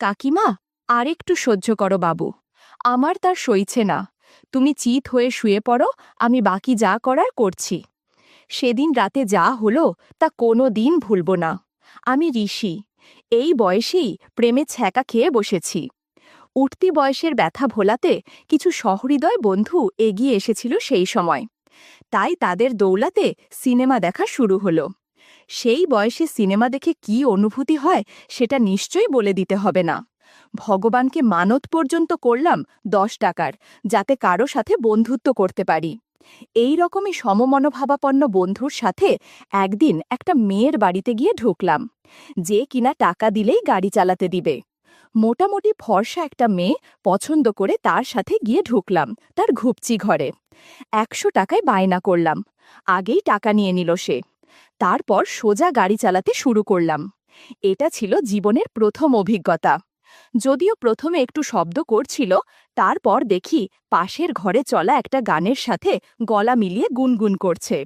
কাকিমা, আর একটু সহ্য করো বাবু। আমার তার সইছে না। তুমি চিত হয়ে শুয়ে পড়ো, আমি বাকি যা করার করছি। সেদিন রাতে যা হলো তা কোনো দিন ভুলব না। আমি ঋষি, এই বয়সেই প্রেমে ছ্যাঁকা খেয়ে বসেছি। উঠতি বয়সের ব্যথা ভোলাতে কিছু সহৃদয় বন্ধু এগিয়ে এসেছিল সেই সময়। তাই তাদের দৌলাতে সিনেমা দেখা শুরু হলো। সেই বয়সে সিনেমা দেখে কি অনুভূতি হয় সেটা নিশ্চয়ই বলে দিতে হবে না। ভগবানকে মানত পর্যন্ত করলাম 10 টাকার, যাতে কারো সাথে বন্ধুত্ব করতে পারি। এই রকমই সমমনোভাবাপন্ন বন্ধুর সাথে একদিন একটা মেয়ের বাড়িতে গিয়ে ঢুকলাম, যে কিনা টাকা দিলেই গাড়ি চালাতে দিবে। মোটামুটি ফর্সা একটা মেয়ে পছন্দ করে তার সাথে গিয়ে ঢুকলাম তার ঘুপচি ঘরে। 100 টাকায় বায়না করলাম। আগেই টাকা নিয়ে নিল সে। তারপর সোজা গাড়ি চালাতে শুরু করলাম। এটা ছিল জীবনের প্রথম অভিজ্ঞতা। যদিও প্রথমে একটু শব্দ করছিল, তারপর দেখি পাশের ঘরে চলা একটা গানের সাথে গলা মিলিয়ে গুনগুন করছে।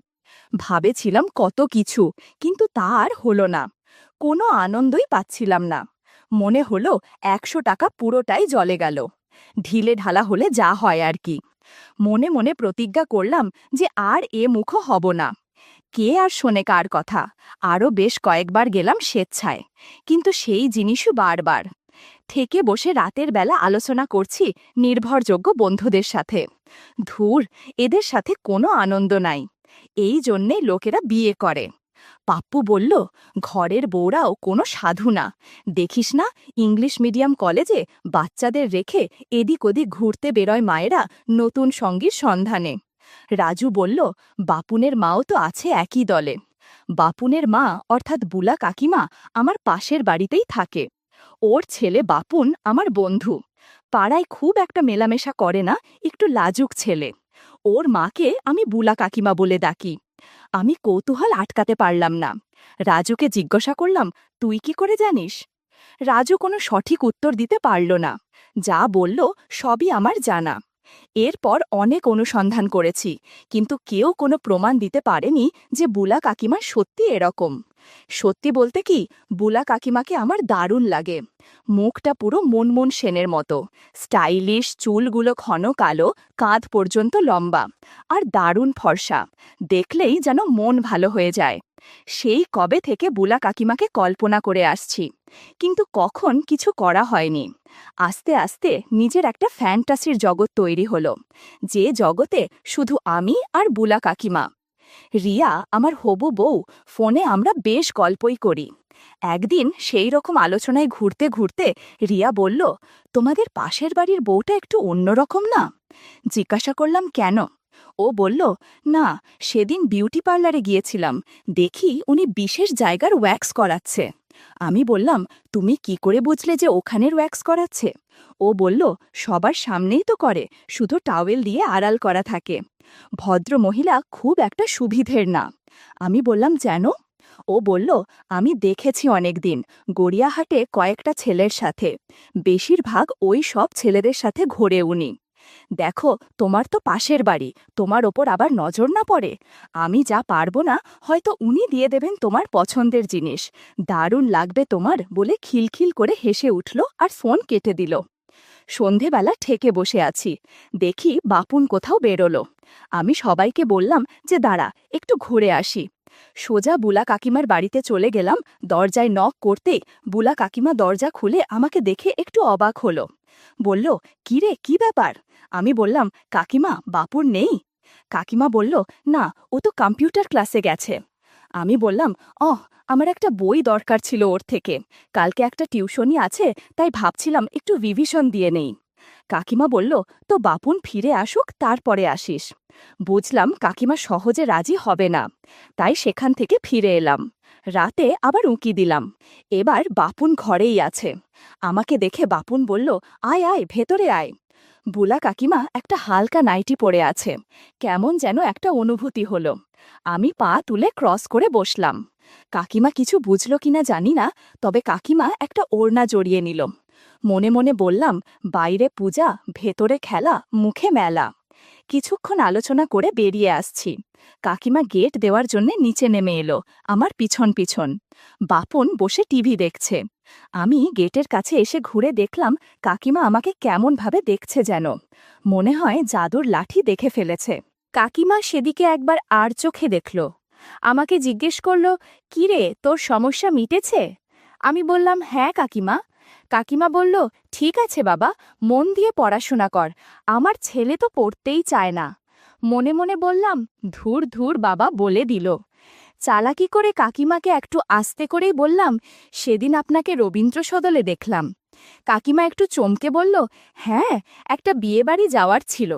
ভাবেছিলাম কত কিছু, কিন্তু তা আর হলো না। কোনো আনন্দই পাচ্ছিলাম না। মনে হলো 100 টাকা পুরোটাই জলে গেল। ঢিলে ঢালা হলে যা হয় আর কি। মনে মনে প্রতিজ্ঞা করলাম যে আর এ মুখ হব না। কে আর শোনে কার কথা। আরও বেশ কয়েকবার গেলাম স্বেচ্ছায়, কিন্তু সেই জিনিসও বারবার। থেকে বসে রাতের বেলা আলোচনা করছি নির্ভরযোগ্য বন্ধুদের সাথে। ধুর, এদের সাথে কোনো আনন্দ নাই। এই জন্যে লোকেরা বিয়ে করে। পাপ্পু বলল, ঘরের বউরাও কোনো সাধু না। দেখিস না, ইংলিশ মিডিয়াম কলেজে বাচ্চাদের রেখে এদিক ওদিক ঘুরতে বেরোয় মায়েরা নতুন সঙ্গীর সন্ধানে। রাজু বলল, বাপুনের মাও তো আছে একই দলে। বাপুনের মা অর্থাৎ বুলা কাকিমা আমার পাশের বাড়িতেই থাকে। ওর ছেলে বাপুন আমার বন্ধু। পাড়ায় খুব একটা মেলামেশা করে না, একটু লাজুক ছেলে। ওর মাকে আমি বুলা কাকিমা বলে ডাকি। আমি কৌতূহল আটকাতে পারলাম না। রাজুকে জিজ্ঞাসা করলাম, তুই কি করে জানিস? রাজু কোনো সঠিক উত্তর দিতে পারল না। যা বলল সবই আমার জানা। এরপর অনেক অনুসন্ধান করেছি, কিন্তু কেউ কোনো প্রমাণ দিতে পারেনি যে বুলা কাকিমা সত্যি এরকম। সত্যি বলতে কি, বুলা কাকিমাকে আমার দারুণ লাগে। মুখটা পুরো মনমোহন সেনের মতো, স্টাইলিশ, চুলগুলো ঘন কালো, কাঁধ পর্যন্ত লম্বা, আর দারুণ ফর্সা। দেখলেই যেন মন ভালো হয়ে যায়। সেই কবে থেকে বুলা কাকিমাকে কল্পনা করে আসছি, কিন্তু কখন কিছু করা হয়নি। আস্তে আস্তে নিজের একটা ফ্যান্টাসির জগৎ তৈরি হলো, যে জগতে শুধু আমি আর বুলা কাকিমা। রিয়া আমার হবু বউ, ফোনে আমরা বেশ গল্পই করি। একদিন সেই রকম আলোচনায় ঘুরতে ঘুরতে রিয়া বলল, তোমাদের পাশের বাড়ির বউটা একটু অন্যরকম না? জিজ্ঞাসা করলাম, কেন? ও বলল, না, সেদিন বিউটি পার্লারে গিয়েছিলাম, দেখি উনি বিশেষ জায়গার ওয়্যাক্স করাচ্ছে। আমি বললাম, তুমি কি করে বুঝলে যে ওখানের ওয়্যাক্স করাচ্ছে? ও বলল, সবার সামনেই তো করে, শুধু টাওয়েল দিয়ে আড়াল করা থাকে। ভদ্র মহিলা খুব একটা সুবিধের না। আমি বললাম, যেন? ও বলল, আমি দেখেছি অনেকদিন গড়িয়াহাটে কয়েকটা ছেলের সাথে। বেশিরভাগ ওই সব ছেলেদের সাথে ঘোরে উনি। দেখো, তোমার তো পাশের বাড়ি, তোমার ওপর আবার নজর না পড়ে। আমি যা পারবো না, হয়তো উনি দিয়ে দেবেন তোমার পছন্দের জিনিস। দারুণ লাগবে তোমার, বলে খিলখিল করে হেসে উঠল আর ফোন কেটে দিল। সন্ধেবেলা ঠেকে বসে আছি, দেখি বাপুন কোথাও বেরোলো। আমি সবাইকে বললাম যে দাঁড়া, একটু ঘুরে আসি। সোজা বুলা কাকিমার বাড়িতে চলে গেলাম। দরজায় নক করতেই বুলা কাকিমা দরজা খুলে আমাকে দেখে একটু অবাক হলো। বলল, কি রে, কি ব্যাপার? আমি বললাম, কাকিমা, বাপুর নেই? কাকিমা বলল, না, ও তো কম্পিউটার ক্লাসে গেছে। আমি বললাম, আমার একটা বই দরকার ছিল ওর থেকে। কালকে একটা টিউশনি আছে, তাই ভাবছিলাম একটু রিভিশন দিয়ে নেই। কাকিমা বলল, তো বাপুন ফিরে আসুক, তারপরে আসিস। বুঝলাম কাকিমা সহজে রাজি হবে না, তাই সেখান থেকে ফিরে এলাম। রাতে আবার উঁকি দিলাম। এবার বাপুন ঘরেই আছে। আমাকে দেখে বাপুন বলল, আয় আয়, ভেতরে আয়। বুলা কাকিমা একটা হালকা নাইটি পরে আছে। কেমন যেন একটা অনুভূতি হলো। আমি পা তুলে ক্রস করে বসলাম। কাকিমা কিছু বুঝল কিনা জানি না, তবে কাকিমা একটা ওড়না জড়িয়ে নিল। মনে মনে বললাম, বাইরে পূজা, ভেতরে খেলা, মুখে মেলা। কিছুক্ষণ আলোচনা করে বেরিয়ে আসছি। কাকিমা গেট দেওয়ার জন্য নিচে নেমে এলো, আমার পিছন পিছন। বাপন বসে টিভি দেখছে। আমি গেটের কাছে এসে ঘুরে দেখলাম কাকিমা আমাকে কেমনভাবে দেখছে যেন। মনে হয় জাদুর লাঠি দেখে ফেলেছে। কাকিমা সেদিকে একবার আর চোখে দেখল। আমাকে জিজ্ঞেস করল, কিরে, তোর সমস্যা মিটেছে? আমি বললাম, হ্যাঁ কাকিমা। কাকিমা বলল, ঠিক আছে বাবা, মন দিয়ে পড়াশোনা কর। আমার ছেলে তো পড়তেই চায় না। মনে মনে বললাম, ধুর ধুর বাবা বলে দিল। চালাকি করে কাকিমাকে একটু আস্তে করেই বললাম, সেদিন আপনাকে রবীন্দ্র সদলে দেখলাম। কাকিমা একটু চমকে বলল, হ্যাঁ, একটা বিয়েবাড়ি যাওয়ার ছিল।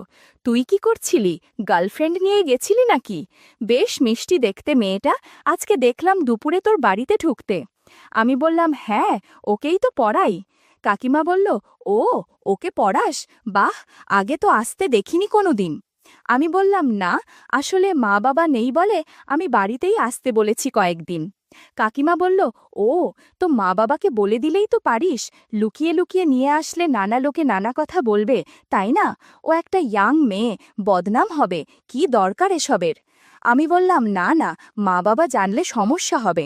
তুই কি করছিলি? গার্লফ্রেন্ড নিয়ে গেছিলি নাকি? বেশ মিষ্টি দেখতে মেয়েটা, আজকে দেখলাম দুপুরে তোর বাড়িতে ঢুকতে। আমি বললাম, হ্যাঁ, ওকেই তো পড়াই। কাকিমা বলল, ও, ওকে পড়াস? বাহ, আগে তো আসতে দেখিনি কোনোদিন। আমি বললাম, না, আসলে মা বাবা নেই বলে আমি বাড়িতেই আসতে বলেছি কয়েকদিন। কাকিমা বলল, ও, তো মা বাবাকে বলে দিলেই তো পারিস। লুকিয়ে লুকিয়ে নিয়ে আসলে নানা লোকে নানা কথা বলবে, তাই না? ও একটা ইয়াং মেয়ে, বদনাম হবে, কি দরকার এসবের? আমি বললাম, না না, মা বাবা জানলে সমস্যা হবে।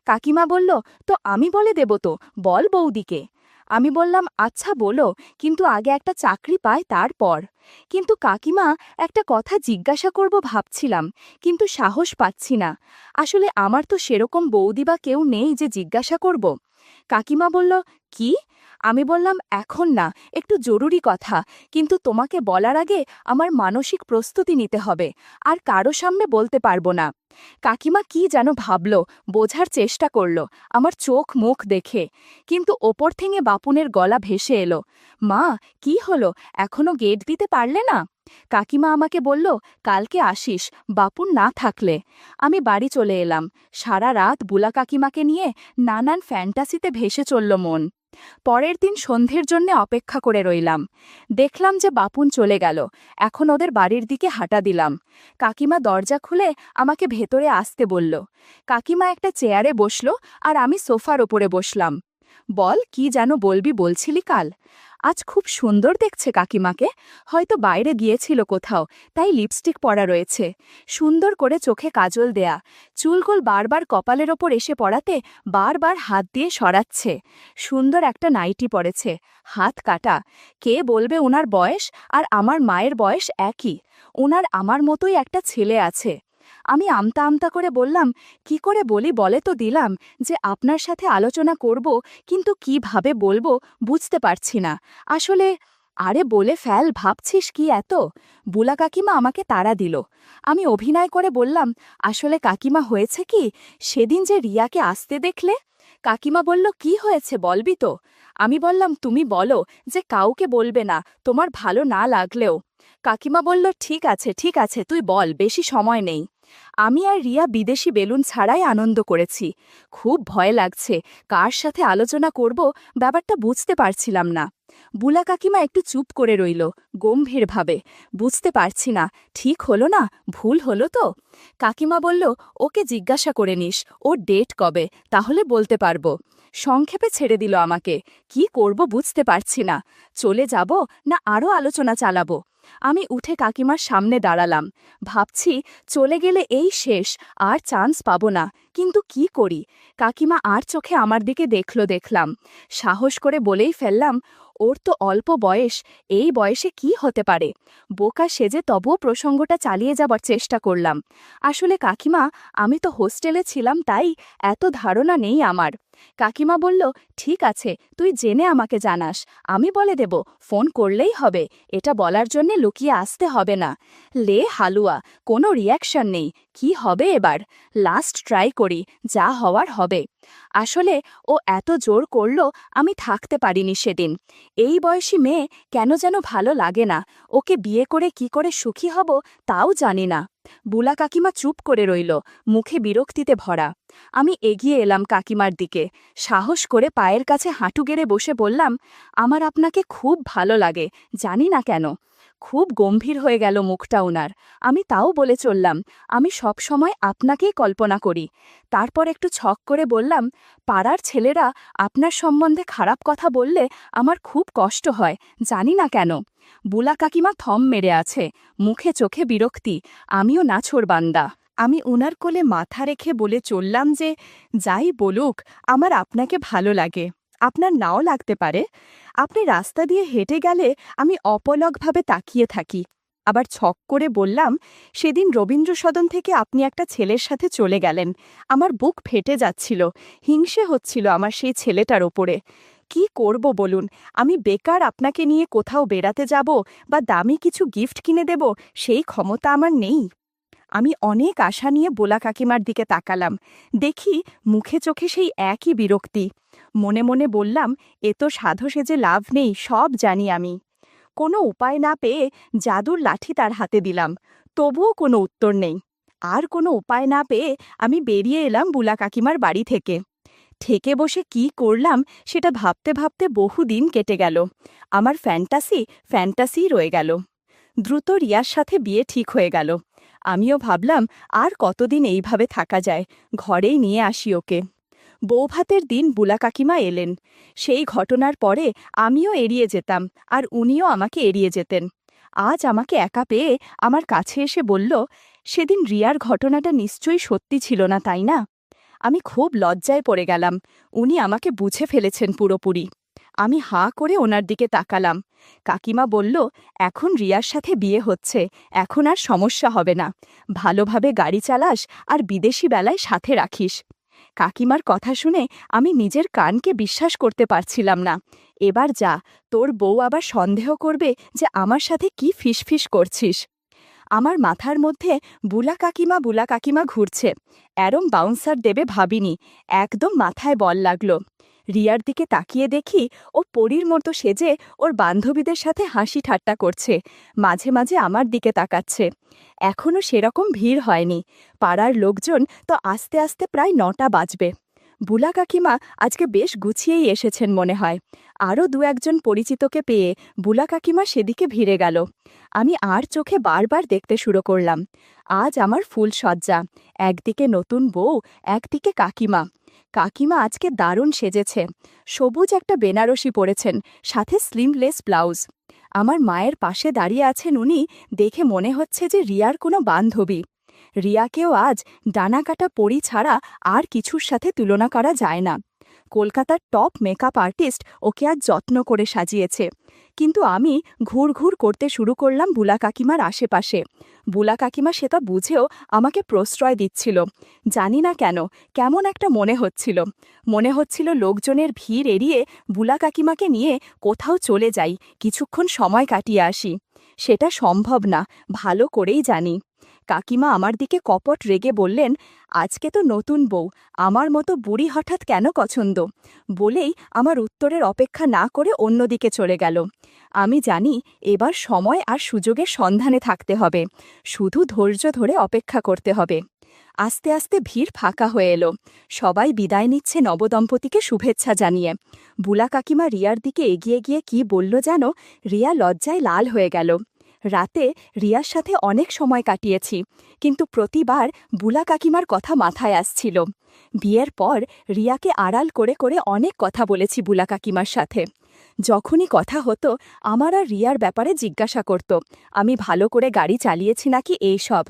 কাকিমা বলল, তো আমি বলে দেব তো, বল বৌদিকে। আমি বললাম, আচ্ছা বলো, কিন্তু আগে একটা চাকরি পায় তারপর। কিন্তু কাকিমা, একটা কথা জিজ্ঞাসা করব ভাবছিলাম, কিন্তু সাহস পাচ্ছি না। আসলে আমার তো সেরকম বৌদি বা কেউ নেই যে জিজ্ঞাসা করব। কাকিমা বলল, কি? আমি বললাম, এখন না, একটু জরুরি কথা, কিন্তু তোমাকে বলার আগে আমার মানসিক প্রস্তুতি নিতে হবে, আর কারো সামনে বলতে পারবো না। কাকিমা কি যেন ভাবল, বোঝার চেষ্টা করল আমার চোখ মুখ দেখে, কিন্তু ওপর থেকে বাপুনের গলা ভেসে এলো, মা, কি হলো, এখনো গেট দিতে পারলে না? কাকিমা আমাকে বলল, কালকে আসিস, বাপুন না থাকলে। আমি বাড়ি চলে এলাম। সারা রাত বুলা কাকিমাকে নিয়ে নানান ফ্যান্টাসিতে ভেসে চলল মন। পরের দিন সন্ধ্যের জন্য অপেক্ষা করে রইলাম। দেখলাম যে বাপুন চলে গেল। এখন ওদের বাড়ির দিকে হাঁটা দিলাম। কাকিমা দরজা খুলে আমাকে ভেতরে আসতে বলল। কাকিমা একটা চেয়ারে বসল, আর আমি সোফার ওপরে বসলাম। বল, কি যেন বলবি বলছিলি কাল? আজ খুব সুন্দর দেখছে কাকিমাকে। হয়তো বাইরে গিয়েছিল কোথাও, তাই লিপস্টিক পরা রয়েছে। সুন্দর করে চোখে কাজল দেয়া, চুলগুল বারবার কপালের ওপর এসে পড়াতে বারবার হাত দিয়ে সরাচ্ছে। সুন্দর একটা নাইটি পরেছে, হাত কাটা। কে বলবে ওনার বয়স আর আমার মায়ের বয়স একই। ওনার আমার মতোই একটা ছেলে আছে। আমি আমতা আমতা করে বললাম, কি করে বলি বলে তো দিলাম, যে আপনার সাথে আলোচনা করব, কিন্তু কিভাবে বলবো বুঝতে পারছি না আসলে। আরে বলে ফেল, ভাবছিস কি এত? বুলা কাকিমা আমাকে তাড়া দিল। আমি অভিনয় করে বললাম, আসলে কাকিমা হয়েছে কি, সেদিন যে রিয়াকে আসতে দেখলে। কাকিমা বলল, কি হয়েছে বলবি তো? আমি বললাম, তুমি বলো, যে কাউকে বলবে না, তোমার ভালো না লাগলেও। কাকিমা বলল, ঠিক আছে ঠিক আছে, তুই বল, বেশি সময় নেই। আমি আর রিয়া বিদেশি বেলুন ছাড়াই আনন্দ করেছি। খুব ভয় লাগছে, কার সাথে আলোচনা করব ব্যাপারটা বুঝতে পারছিলাম না। বুলা কাকিমা একটু চুপ করে রইল, গম্ভীরভাবে। বুঝতে পারছি না, ঠিক হলো না, ভুল হলো তো? কাকিমা বলল, ওকে জিজ্ঞাসা করে নিস, ওর ডেট কবে, তাহলে বলতে পারবো। সংক্ষেপে ছেড়ে দিল আমাকে। কি করব বুঝতে পারছি না, চলে যাব না আরও আলোচনা চালাবো। আমি উঠে কাকিমার সামনে দাঁড়ালাম। ভাবছি, চলে গেলে এই শেষ, আর চান্স পাবো না, কিন্তু কি করি? কাকিমা আর চোখে আমার দিকে দেখলাম। সাহস করে বলেই ফেললাম, ওর তো অল্প বয়স, এই বয়সে কি হতে পারে? বোকা সেজে তবুও প্রসঙ্গটা চালিয়ে যাবার চেষ্টা করলাম। আসলে কাকিমা, আমি তো হোস্টেলে ছিলাম, তাই এত ধারণা নেই আমার। কাকিমা বলল, ঠিক আছে, তুই জেনে আমাকে জানাস, আমি বলে দেব, ফোন করলেই হবে, এটা বলার জন্যে লুকিয়ে আসতে হবে না। লে হালুয়া, কোনো রিয়াকশন নেই, কি হবে এবার? লাস্ট ট্রাই করি, যা হওয়ার হবে। আসলে ও এত জোর করল, আমি থাকতে পারিনি সেদিন। এই বয়সী মেয়ে কেন যেন ভালো লাগে না, ওকে বিয়ে করে কি করে সুখী হব তাও জানি না। বুলা কাকিমা চুপ করে রইল, মুখে বিরক্তিতে ভরা। আমি এগিয়ে এলাম কাকিমার দিকে, সাহস করে পায়ের কাছে হাঁটু গেড়ে বসে বললাম, আমার আপনাকে খুব ভালো লাগে, জানি না কেন। খুব গম্ভীর হয়ে গেল মুখটা ওনার। আমি তাও বলে চললাম, আমি সব সময় আপনাকেই কল্পনা করি। তারপর একটু ছক করে বললাম, পাড়ার ছেলেরা আপনার সম্বন্ধে খারাপ কথা বললে আমার খুব কষ্ট হয়, জানি না কেন। বুলা কাকিমা থম মেরে আছে, মুখে চোখে বিরক্তি। আমিও নাছোড়বান্দা। আমি উনার কোলে মাথা রেখে বলে চললাম যে, যাই বলুক, আমার আপনাকে ভালো লাগে। আপনার নাও লাগতে পারে। আপনি রাস্তা দিয়ে হেঁটে গেলে আমি অপলকভাবে তাকিয়ে থাকি। আবার ছক করে বললাম, সেদিন রবীন্দ্র সদন থেকে আপনি একটা ছেলের সাথে চলে গেলেন। আমার বুক ফেটে যাচ্ছিল, হিংসে হচ্ছিল আমার সেই ছেলেটার ওপরে। কি করব বলুন, আমি বেকার আপনাকে নিয়ে কোথাও বেড়াতে যাব বা দামি কিছু গিফট কিনে দেব, সেই ক্ষমতা আমার নেই। আমি অনেক আশা নিয়ে বোলা কাকিমার দিকে তাকালাম, দেখি মুখে চোখে সেই একই বিরক্তি। মনে মনে বললাম, এ তো সাধু সেজে লাভ নেই, সব জানি আমি। কোনো উপায় না পেয়ে জাদুর লাঠি তার হাতে দিলাম, তবুও কোনো উত্তর নেই। আর কোনো উপায় না পেয়ে আমি বেরিয়ে এলাম বুলা কাকিমার বাড়ি থেকে। ঠেকে বসে কি করলাম সেটা ভাবতে ভাবতে বহুদিন কেটে গেল। আমার ফ্যান্টাসি রয়ে গেল। দ্রুত রিয়ার সাথে বিয়ে ঠিক হয়ে গেল। আমিও ভাবলাম, আর কতদিন এইভাবে থাকা যায়, ঘরেই নিয়ে আসি ওকে। বৌভাতের দিন বুলা কাকিমা এলেন। সেই ঘটনার পরে আমিও এড়িয়ে যেতাম, আর উনিও আমাকে এড়িয়ে যেতেন। আজ আমাকে একা পেয়ে আমার কাছে এসে বলল, সেদিন রিয়ার ঘটনাটা নিশ্চয়ই সত্যি ছিল না, তাই না? আমি খুব লজ্জায় পড়ে গেলাম। উনি আমাকে বুঝে ফেলেছেন পুরোপুরি। আমি হাঁ করে ওনার দিকে তাকালাম। কাকিমা বলল, এখন রিয়ার সাথে বিয়ে হচ্ছে, এখন আর সমস্যা হবে না। ভালোভাবে গাড়ি চালাস আর বিদেশি বেলায় সাথে রাখিস। কাকিমার কথা শুনে আমি নিজের কানকে বিশ্বাস করতে পারছিলাম না। এবার যা, তোর বউ আবার সন্দেহ করবে যে আমার সাথে কি ফিসফিস করছিস। আমার মাথার মধ্যে বুলা কাকিমা ঘুরছে। এরম বাউন্সার দেবে ভাবিনি, একদম মাথায় বল লাগলো। রিয়ার দিকে তাকিয়ে দেখি ও পরীর মতো সেজে ওর বান্ধবীদের সাথে হাসি ঠাট্টা করছে, মাঝে মাঝে আমার দিকে তাকাচ্ছে। এখনও সেরকম ভিড় হয়নি, পাড়ার লোকজন তো আস্তে আস্তে প্রায় 9টা বাজবে। বুলা কাকিমা আজকে বেশ গুছিয়েই এসেছেন মনে হয়। আরও 2-1 পরিচিতকে পেয়ে বুলা কাকিমা সেদিকে ভিড়ে গেল। আমি আর চোখে বারবার দেখতে শুরু করলাম। আজ আমার ফুল সজ্জা, একদিকে নতুন বউ, একদিকে কাকিমা। কাকিমা আজকে দারুণ সেজেছে, সবুজ একটা বেনারসি পরেছেন, সাথে স্লিমলেস ব্লাউজ। আমার মায়ের পাশে দাঁড়িয়ে আছেন উনি, দেখে মনে হচ্ছে যে রিয়ার কোনো বান্ধবী। রিয়াকেও আজ ডানাকাটা পরি ছাড়া আর কিছুর সাথে তুলনা করা যায় না। কলকাতার টপ মেকআপ আর্টিস্ট ওকে আজ যত্ন করে সাজিয়েছে। কিন্তু আমি ঘুর করতে শুরু করলাম বুলা কাকিমার আশেপাশে। বুলা কাকিমা সেটা বুঝেও আমাকে প্রশ্রয় দিচ্ছিল। জানি না কেন, কেমন একটা মনে হচ্ছিল লোকজনের ভিড় এড়িয়ে বুলা কাকিমাকে নিয়ে কোথাও চলে যাই, কিছুক্ষণ সময় কাটিয়ে আসি। সেটা সম্ভব না, ভালো করেই জানি। কাকিমা আমার দিকে কপট রেগে বললেন, আজকে তো নতুন বউ, আমার মতো বুড়ি হঠাৎ কেন পছন্দ? বলেই আমার উত্তরের অপেক্ষা না করে অন্যদিকে চলে গেল। আমি জানি এবার সময় আর সুযোগের সন্ধানে থাকতে হবে, শুধু ধৈর্য ধরে অপেক্ষা করতে হবে। আস্তে আস্তে ভিড় ফাঁকা হয়ে এলো। সবাই বিদায় নিচ্ছে নবদম্পতিকে শুভেচ্ছা জানিয়ে। বুলা কাকিমা রিয়ার দিকে এগিয়ে গিয়ে কি বলল যেন, রিয়া লজ্জায় লাল হয়ে গেল। রাতে রিয়ার সাথে অনেক সময় কাটিয়েছি, কিন্তু প্রতিবার বুলা কাকিমার কথা মাথায় আসছিল। বিয়ের পর রিয়াকে আড়াল করে করে অনেক কথা বলেছি বুলা কাকিমার সাথে। যখনই কথা হতো আমার আর রিয়ার ব্যাপারে জিজ্ঞাসা করত, আমি ভালো করে গাড়ি চালিয়েছি নাকি, এইসব।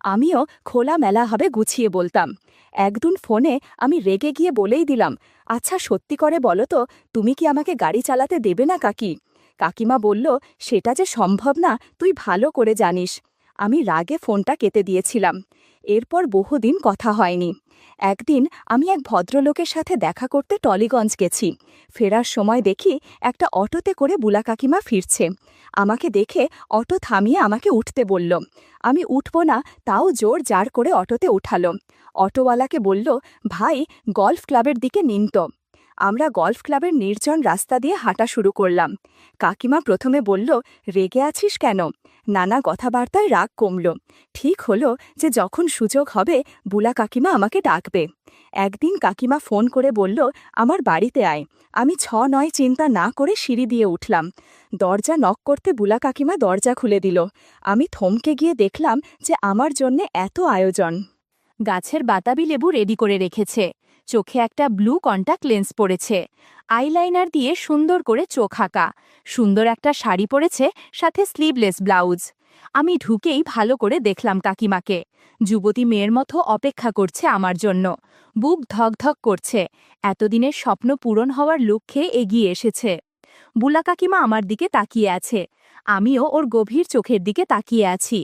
আমিও খোলামেলাভাবে গুছিয়ে বলতাম। একদিন ফোনে আমি রেগে গিয়ে বলেই দিলাম, আচ্ছা সত্যি করে বলো তো, তুমি কি আমাকে গাড়ি চালাতে দেবে না কাকি? কাকিমা বলল, সেটা যে সম্ভব না তুই ভালো করে জানিস। আমি রাগে ফোনটা কেটে দিয়েছিলাম। এরপর বহুদিন কথা হয়নি। একদিন আমি এক ভদ্রলোকের সাথে দেখা করতে টলিগঞ্জ গেছি। ফেরার সময় দেখি একটা অটোতে করে বুলা কাকিমা ফিরছে। আমাকে দেখে অটো থামিয়ে আমাকে উঠতে বলল। আমি উঠব না, তাও জোর জার করে অটোতে উঠালো। অটোওয়ালাকে বলল, ভাই গলফ ক্লাবের দিকে নিন তো। আমরা গল্ফ ক্লাবের নির্জন রাস্তা দিয়ে হাঁটা শুরু করলাম। কাকিমা প্রথমে বলল, রেগে আছিস কেন? নানা কথাবার্তায় রাগ কমল। ঠিক হলো যে যখন সুযোগ হবে বুলা কাকিমা আমাকে ডাকবে। একদিন কাকিমা ফোন করে বলল, আমার বাড়িতে আয়। আমি 6-9 চিন্তা না করে সিঁড়ি দিয়ে উঠলাম। দরজা নক করতে বুলা কাকিমা দরজা খুলে দিল। আমি থমকে গিয়ে দেখলাম যে আমার জন্যে এত আয়োজন। গাছের বাতাবি লেবু রেডি করে রেখেছে, চোখে একটা ব্লু কন্টাক্ট লেন্স পরেছে, আইলাইনার দিয়ে সুন্দর করে চোখ আঁকা, সুন্দর একটা শাড়ি পরেছে, সাথে স্লিভলেস ব্লাউজ। আমি ঢুকেই ভালো করে দেখলাম কাকিমাকে। যুবতী মেয়ের মতো অপেক্ষা করছে আমার জন্য। বুক ধকধক করছে, এতদিনের স্বপ্ন পূরণ হওয়ার লক্ষ্যে এগিয়ে এসেছে। বুলা কাকিমা আমার দিকে তাকিয়ে আছে, আমিও ওর গভীর চোখের দিকে তাকিয়ে আছি।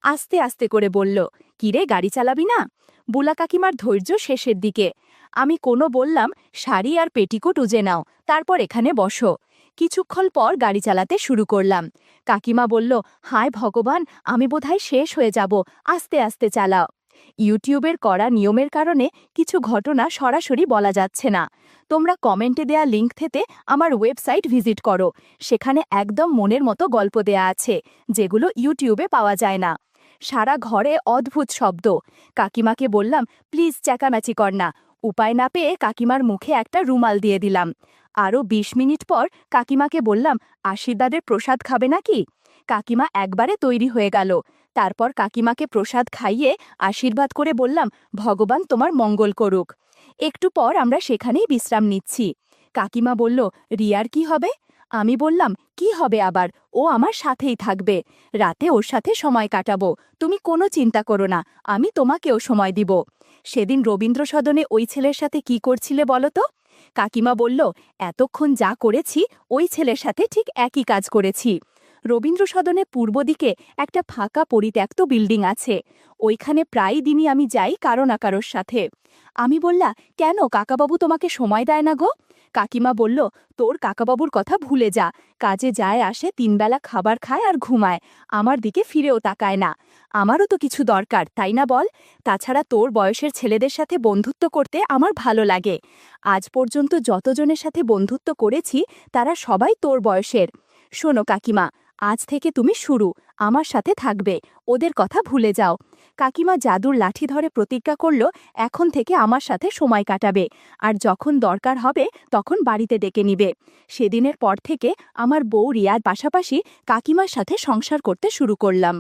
আস্তে আস্তে করে বলল, কিরে, গাড়ি চালাবি না? বুলা কাকিমার ধৈর্য শেষের দিকে। আমি বললাম, শাড়ি আর পেটিকোট উজে নাও, তারপর এখানে বসো। কিছুক্ষণ পর গাড়ি চালাতে শুরু করলাম। কাকিমা বলল, হায় ভগবান, আমি বোধহয় শেষ হয়ে যাব, আস্তে আস্তে চালাও। ইউটিউবের করা নিয়মের কারণে কিছু ঘটনা সরাসরি বলা যাচ্ছে না। তোমরা কমেন্টে দেয়া লিঙ্ক থেকে আমার ওয়েবসাইট ভিজিট করো, সেখানে একদম মনের মতো গল্প দেয়া আছে, যেগুলো ইউটিউবে পাওয়া যায় না। সারা ঘরে অদ্ভুত শব্দ। কাকিমাকে বললাম, প্লিজ চেঁচামেচি কর না। উপায় না পেয়ে কাকিমার মুখে একটা রুমাল দিয়ে দিলাম। আরও 20 মিনিট পর কাকিমাকে বললাম, আশীর্বাদের প্রসাদ খাবে নাকি? কাকিমা একবারে তৈরি হয়ে গেল। তারপর কাকিমাকে প্রসাদ খাইয়ে আশীর্বাদ করে বললাম, ভগবান তোমার মঙ্গল করুক। একটু পর আমরা সেখানেই বিশ্রাম নিচ্ছি। কাকিমা বলল, রিয়ার কি হবে? আমি বললাম, কি হবে আবার, ও আমার সাথেই থাকবে। রাতে ওর সাথে সময় কাটাবো, তুমি কোনো চিন্তা করো না, আমি তোমাকেও সময় দিব। সেদিন রবীন্দ্র সদনে ওই ছেলের সাথে কি করছিলে বলো তো? কাকিমা বলল, এতক্ষণ যা করেছি ওই ছেলের সাথে ঠিক একই কাজ করেছি। রবীন্দ্র সদনে পূর্ব দিকে একটা ফাঁকা পরিত্যক্ত বিল্ডিং আছে, ওইখানে প্রায় দিনই আমি যাই কারো না কারোর সাথে। আমি বললা, কেন, কাকাবাবু তোমাকে সময় দেয় না গো? কাকিমা বলল, তোর কাকাবাবুর কথা ভুলে যা, কাজে যায় আসে, 3 বেলা খাবার খায় আর ঘুমায়, আমার দিকে ফিরেও তাকায় না। আমারও তো কিছু দরকার, তাই না বল? তাছাড়া তোর বয়সের ছেলেদের সাথে বন্ধুত্ব করতে আমার ভালো লাগে। আজ পর্যন্ত যতজনের সাথে বন্ধুত্ব করেছি তারা সবাই তোর বয়সের। শোনো কাকিমা, আজ থেকে তুমি শুরু, আমার সাথে থাকবে, ওদের কথা ভুলে যাও। কাকিমা জাদুর লাঠি ধরে প্রতিজ্ঞা করল, এখন থেকে আমার সাথে সময় কাটাবে, আর যখন দরকার হবে তখন বাড়িতে ডেকে নিবে। সেদিনের পর থেকে আমার বউ রিয়ার পাশাপাশি কাকিমার সাথে সংসার করতে শুরু করলাম।